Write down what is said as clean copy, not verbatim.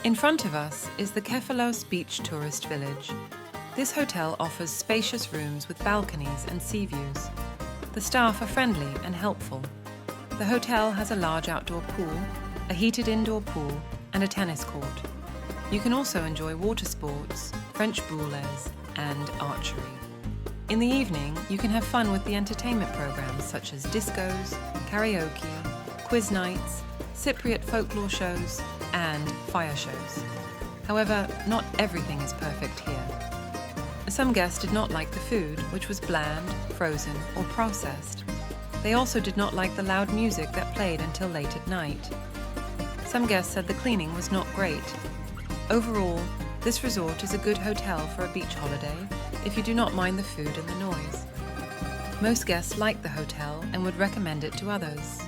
In front of us is the Kefalos beach tourist village. This hotel offers spacious rooms with balconies and sea views. The staff are friendly and helpful. The hotel has a large outdoor pool, a heated indoor pool, and a tennis court. You can also enjoy water sports, French boules, and archery. In the evening, you can have fun with the entertainment programs such as discos, karaoke, quiz nights, Cypriot folklore shows, and fire shows. However, not everything is perfect here. Some guests did not like the food, which was bland, frozen, or processed. They also did not like the loud music that played until late at night. Some guests said the cleaning was not great. Overall, this resort is a good hotel for a beach holiday if you do not mind the food and the noise. Most guests like the hotel and would recommend it to others.